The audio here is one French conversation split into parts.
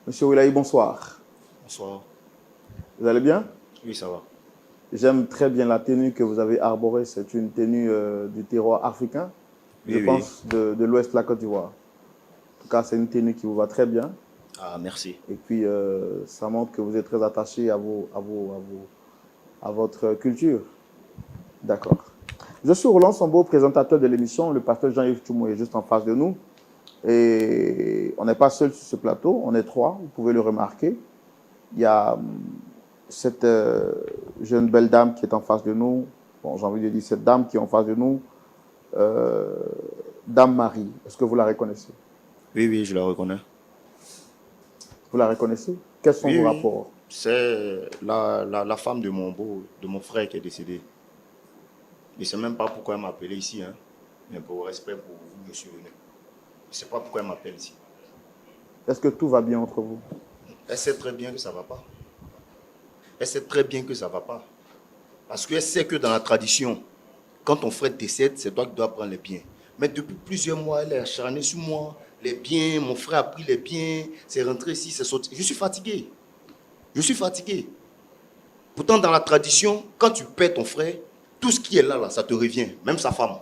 Monsieur Oulaï, bonsoir. Bonsoir. Vous allez bien? Oui, ça va. J'aime très bien la tenue que vous avez arborée. C'est une tenue du terroir africain, je Oui, oui. pense de l'ouest de la Côte d'Ivoire. En tout cas, c'est une tenue qui vous va très bien. Ah, merci. Et puis, ça montre que vous êtes très attaché à votre culture. D'accord. Je suis Roland Sambo, présentateur de l'émission. Le pasteur Jean-Yves Toumou est juste en face de nous. Et on n'est pas seul sur ce plateau, on est trois, vous pouvez le remarquer. Il y a cette jeune belle dame qui est en face de nous. Bon, j'ai envie de dire cette dame qui est en face de nous. Dame Marie, est-ce que vous la reconnaissez? Oui, oui, je la reconnais. Vous la reconnaissez? Quels sont Oui, vos oui. rapports? C'est la femme de de mon frère qui est décédé. Je ne sais même pas pourquoi elle m'a appelé ici, hein. Mais pour respect pour vous, je suis venu. Je ne sais pas pourquoi elle m'appelle ici. Est-ce que tout va bien entre vous? Elle sait très bien que ça ne va pas. Elle sait très bien que ça ne va pas. Parce qu'elle sait que dans la tradition, quand ton frère décède, c'est toi qui dois prendre les biens. Mais depuis plusieurs mois, elle est acharnée sur moi. Les biens, mon frère a pris les biens, c'est rentré ici, c'est sorti. Je suis fatigué. Je suis fatigué. Pourtant, dans la tradition, quand tu perds ton frère, tout ce qui est là, ça te revient, même sa femme.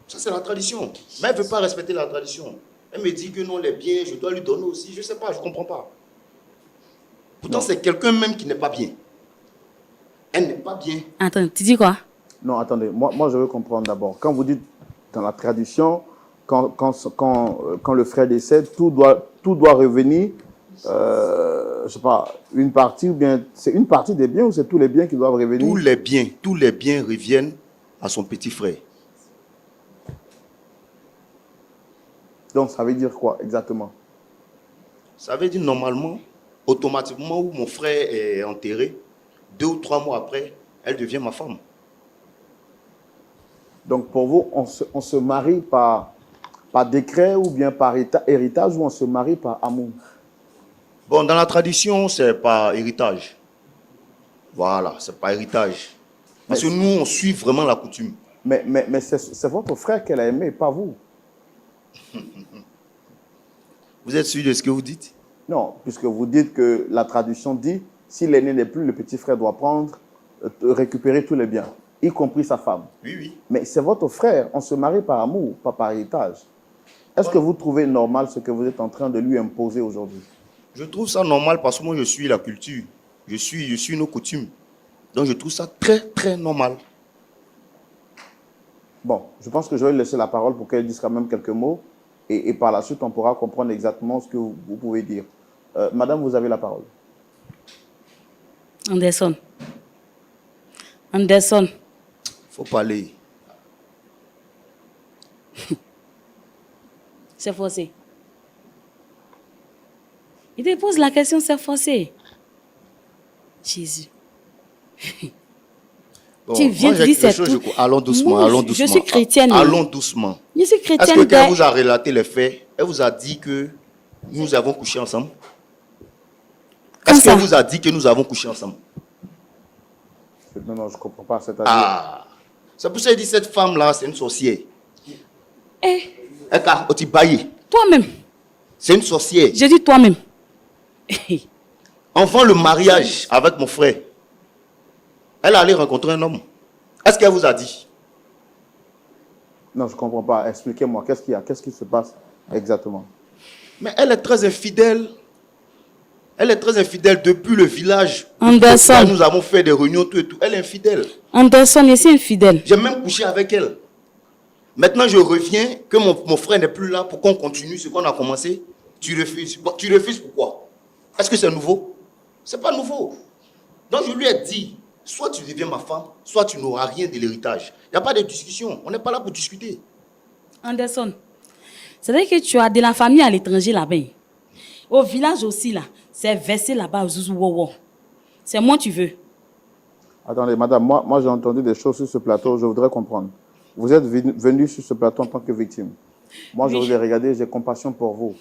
Ça, c'est la tradition. Mais elle ne veut pas respecter la tradition. Elle me dit que non, les biens, je dois lui donner aussi. Je ne sais pas, je ne comprends pas. Pourtant, c'est quelqu'un même qui n'est pas bien. Elle n'est pas bien. Attends, tu dis quoi? Non, attendez, moi je veux comprendre d'abord. Quand vous dites dans la tradition, quand le frère décède, tout doit revenir, je sais pas, une partie, ou bien c'est une partie des biens ou c'est tous les biens qui doivent revenir? Tous les biens reviennent à son petit frère. Donc ça veut dire quoi exactement? Ça veut dire normalement, automatiquement, où mon frère est enterré, 2 ou 3 mois après, elle devient ma femme. Donc pour vous, on se marie par décret ou bien par héritage, ou on se marie par amour? Bon, dans la tradition, c'est par héritage. Voilà, c'est par héritage. Parce que nous, on suit vraiment la coutume. Mais c'est votre frère qu'elle a aimé, pas vous. Vous êtes sûr de ce que vous dites? Non, puisque vous dites que la tradition dit, si l'aîné n'est plus, le petit frère doit prendre, récupérer tous les biens, y compris sa femme. Oui, oui. Mais c'est votre frère, on se marie par amour, pas par héritage. Est-ce que vous trouvez normal ce que vous êtes en train de lui imposer aujourd'hui? Je trouve ça normal parce que moi, je suis la culture. Je suis nos coutumes. Donc, je trouve ça très, très normal. Bon, je pense que je vais lui laisser la parole pour qu'elle dise quand même quelques mots. Et par la suite, on pourra comprendre exactement ce que vous pouvez dire. Madame, vous avez la parole. Anderson. Anderson. Faut parler. C'est forcé. Il te pose la question, c'est forcé. Jésus. Bon, Tu viens de dire c'est tout. Allons doucement, Moi, allons doucement. je suis chrétienne. Allons doucement. Je suis Est-ce chrétienne. que quand elle vous a relaté les faits, elle vous a dit que nous avons couché ensemble? Est-ce qu'elle vous a dit que nous avons couché ensemble? Non, je ne comprends pas. Ah, c'est pour ça qu'il dit cette femme-là, c'est une sorcière. Eh, Elle a baillé. toi-même. C'est une sorcière. Je dis toi-même. Avant le mariage avec mon frère, elle allait rencontrer un homme. Est-ce qu'elle vous a dit? Non, je ne comprends pas. Expliquez-moi, qu'est-ce qu'il y a? Qu'est-ce qui se passe exactement? Mais elle est très infidèle. Elle est très infidèle depuis le village. Anderson. Nous avons fait des réunions, tout et tout. Elle est infidèle. Anderson, je suis infidèle. J'ai même couché avec elle. Maintenant, je reviens, que mon frère n'est plus là pour qu'on continue ce qu'on a commencé. Tu refuses. Tu refuses pourquoi? Est-ce que c'est nouveau? C'est pas nouveau. Donc, je lui ai dit, soit tu deviens ma femme, soit tu n'auras rien de l'héritage. Il n'y a pas de discussion. On n'est pas là pour discuter. Anderson, c'est vrai que tu as de la famille à l'étranger là-bas. Au village aussi, là, c'est versé là-bas. C'est moi tu veux. Attendez, madame, moi j'ai entendu des choses sur ce plateau, je voudrais comprendre. Vous êtes venue sur ce plateau en tant que victime. Moi, je vous ai regardé, j'ai compassion pour vous.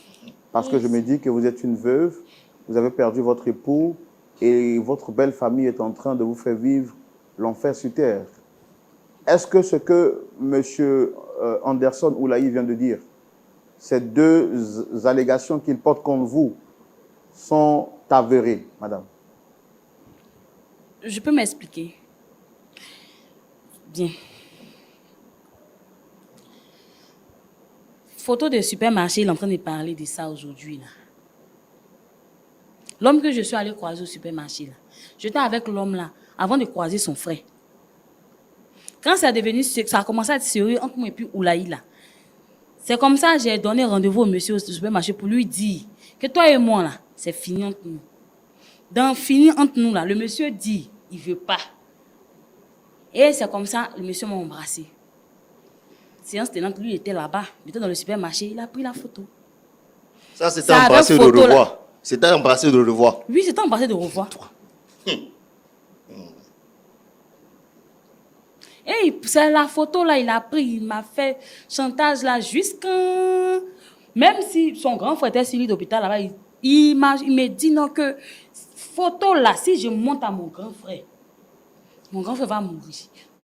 Parce que je me dis que vous êtes une veuve, vous avez perdu votre époux et votre belle famille est en train de vous faire vivre l'enfer sur terre. Est-ce que ce que M. Anderson Oulaï vient de dire, ces deux allégations qu'il porte contre vous sont avérées, madame? Je peux m'expliquer. Bien. Photo de supermarché, il est en train de parler de ça aujourd'hui, là. L'homme que je suis allé croiser au supermarché, là, j'étais avec l'homme là, avant de croiser son frère. Quand ça a commencé à être sérieux entre moi et puis Oulaï, là, c'est comme ça que j'ai donné rendez-vous au monsieur au supermarché pour lui dire que toi et moi, là, c'est fini entre nous. Dans fini entre nous, là, le monsieur dit, il ne veut pas. Et c'est comme ça, le monsieur m'a embrassé. Séance tenante, lui, il était là-bas, il était dans le supermarché, il a pris la photo. Ça, c'était embrassé de revoir. C'était embrassé de revoir. Oui, c'était embrassé de revoir. Et c'est la photo là, il a pris, il m'a fait chantage là jusqu'à... Même si son grand frère était sur l'île d'hôpital là-bas, il me dit non que photo là, si je monte à mon grand frère va mourir.